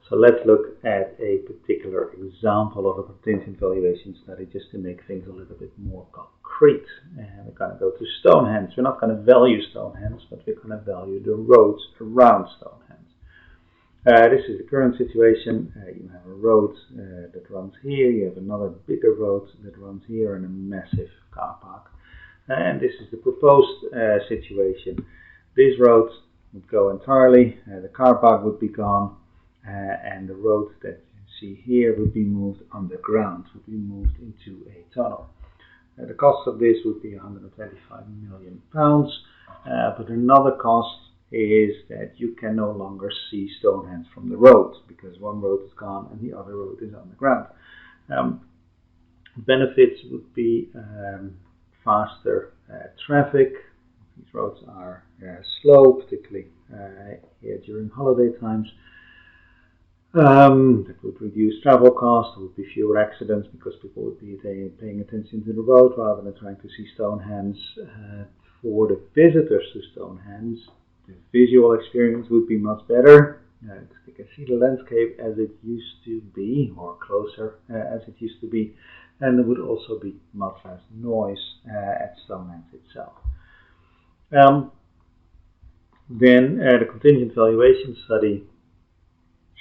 So let's look at a particular example of a contingent valuation study just to make things a little bit more concrete. And we're going to go to Stonehenge. We're not going to value Stonehenge, but we're going to value the roads around Stonehenge. This is the current situation. You have a road that runs here, you have another bigger road that runs here, and a massive car park. And this is the proposed situation. This road would go entirely, the car park would be gone, and the road that you see here would be moved underground, would be moved into a tunnel. The cost of this would be £125 million, but another cost is that you can no longer see Stonehenge from the road, because one road is gone and the other road is underground. Benefits would be faster traffic. These roads are slow, particularly here during holiday times. That would reduce travel costs. There would be fewer accidents because people would be paying attention to the road rather than trying to see Stonehenge. For the visitors to Stonehenge, the visual experience would be much better. They can see the landscape as it used to be, or closer as it used to be, and there would also be much less noise at Stonehenge itself. Then the contingent valuation study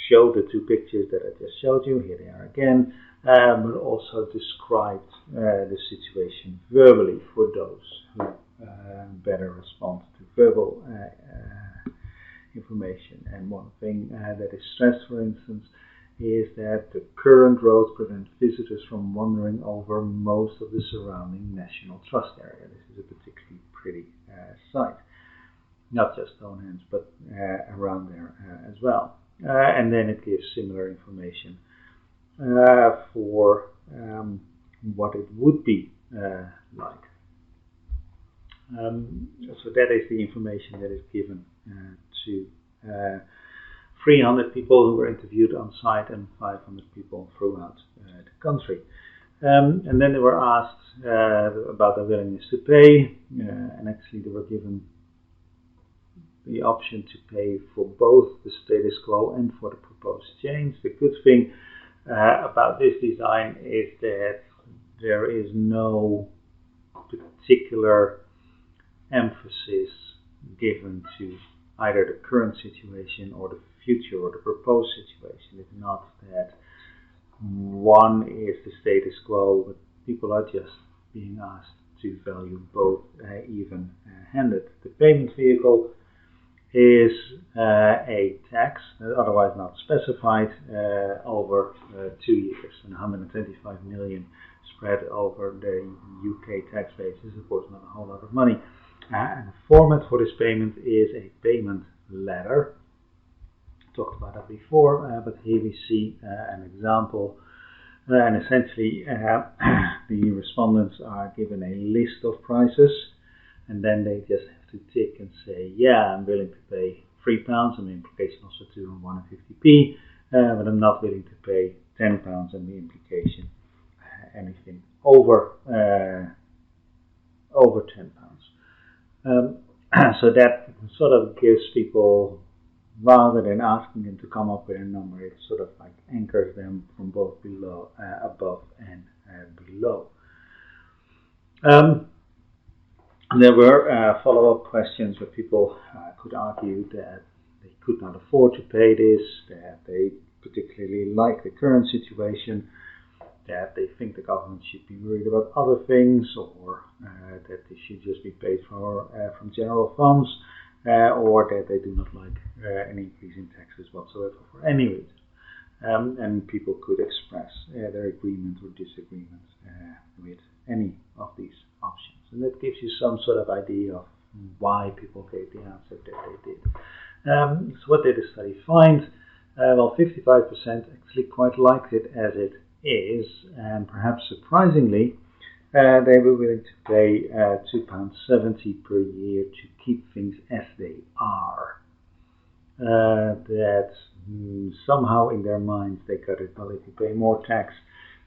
showed the two pictures that I just showed you. Here they are again, but also described the situation verbally for those who better respond to verbal information. And one thing that is stressed, for instance, is that the current roads prevent visitors from wandering over most of the surrounding National Trust area. This is a particularly pretty site, not just Stonehenge, but around there as well. And then it gives similar information for what it would be like. So that is the information that is given to 300 people who were interviewed on site and 500 people throughout the country. And then they were asked about their willingness to pay, and actually they were given the option to pay for both the status quo and for the proposed change. The good thing about this design is that there is no particular emphasis given to either the current situation or the future or the proposed situation. It's not that one is the status quo, but people are just being asked to value both even-handed. The payment vehicle is a tax, otherwise not specified, over 2 years, and 125 million spread over the UK tax base is of course not a whole lot of money. And the format for this payment is a payment letter. Talked about that before, but here we see an example, and essentially the respondents are given a list of prices, and then they just have to tick and say, yeah, I'm willing to pay £3, and the implication also to 150p, but I'm not willing to pay £10, and the implication anything over £10. So that sort of gives people, rather than asking them to come up with a number, it sort of like anchors them from both below, above and below. There were follow-up questions where people could argue that they could not afford to pay this, that they particularly like the current situation, that they think the government should be worried about other things, or that they should just be paid for from general funds, or that they do not like an increase in taxes whatsoever for any reason. And people could express their agreement or disagreement with any of these options. And that gives you some sort of idea of why people gave the answer that they did. So what did the study find? Well, 55% actually quite liked it as it is, and perhaps surprisingly, they were willing to pay £2.70 per year to keep things as they are. That somehow in their minds they got it, well, if you pay more tax,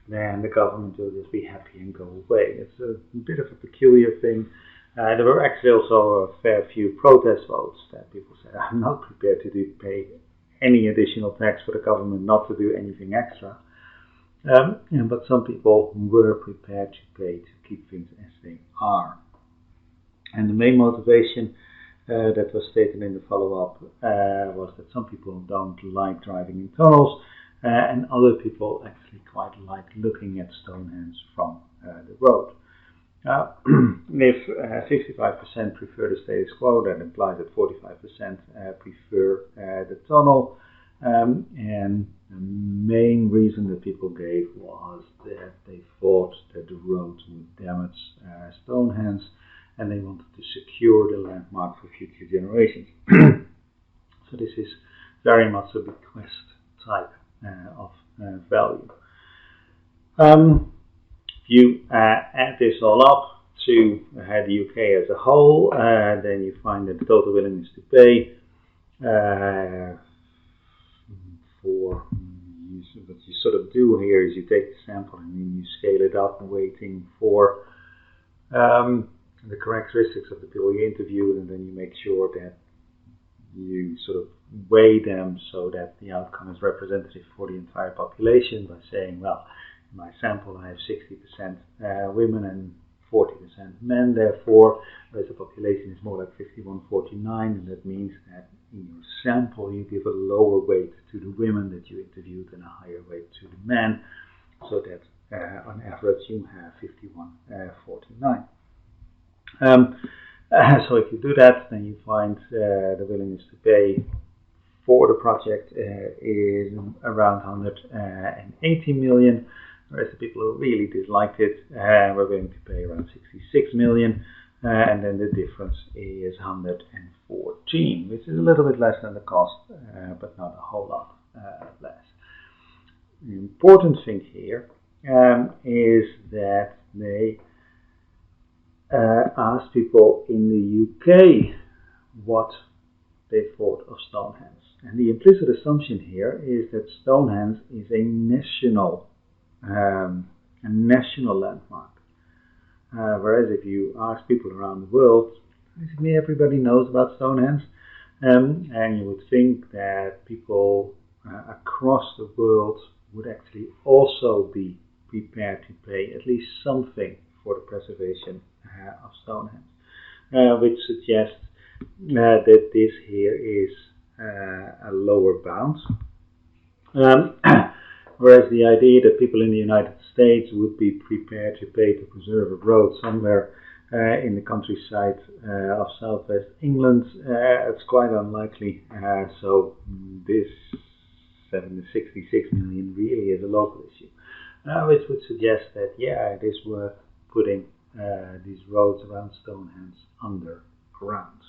then the government will just be happy and go away. It's a bit of a peculiar thing. There were actually also a fair few protest votes that people said, I'm not prepared to pay any additional tax for the government not to do anything extra. But some people were prepared to pay to keep things as they are. And the main motivation that was stated in the follow-up was that some people don't like driving in tunnels, and other people actually quite like looking at Stonehenge from the road. If 55% prefer the status quo, that implies that 45% prefer the tunnel. And the main reason that people gave was that they thought that the road would damage Stonehenge, and they wanted to secure the landmark for future generations. So this is very much a bequest type of value. If you add this all up to the UK as a whole, then you find that the total willingness to pay for what you sort of do here is you take the sample and then you scale it up, waiting for the characteristics of the people you interviewed, and then you make sure that you sort of weigh them so that the outcome is representative for the entire population by saying, well, in my sample I have 60% women and 40% men, therefore, whereas the population is more like 51-49, and that means that in your sample you give a lower weight to the women that you interviewed and a higher weight to the men, so that on average you have 51-49. So if you do that, then you find the willingness to pay for the project is around 180 million, whereas the people who really disliked it were willing to pay around 66 million, and then the difference is 114, which is a little bit less than the cost, but not a whole lot less. The important thing here is that they asked people in the UK what they thought of Stonehenge. And the implicit assumption here is that Stonehenge is a national landmark. Whereas if you ask people around the world, basically everybody knows about Stonehenge. And you would think that people across the world would actually also be prepared to pay at least something for the preservation of Stonehenge, which suggests that this here is a lower bound. Whereas the idea that people in the United States would be prepared to pay to preserve a road somewhere in the countryside of southwest England, it's quite unlikely. So this 66 million really is a local issue, which would suggest that, yeah, it is worth putting these roads around Stonehenge underground.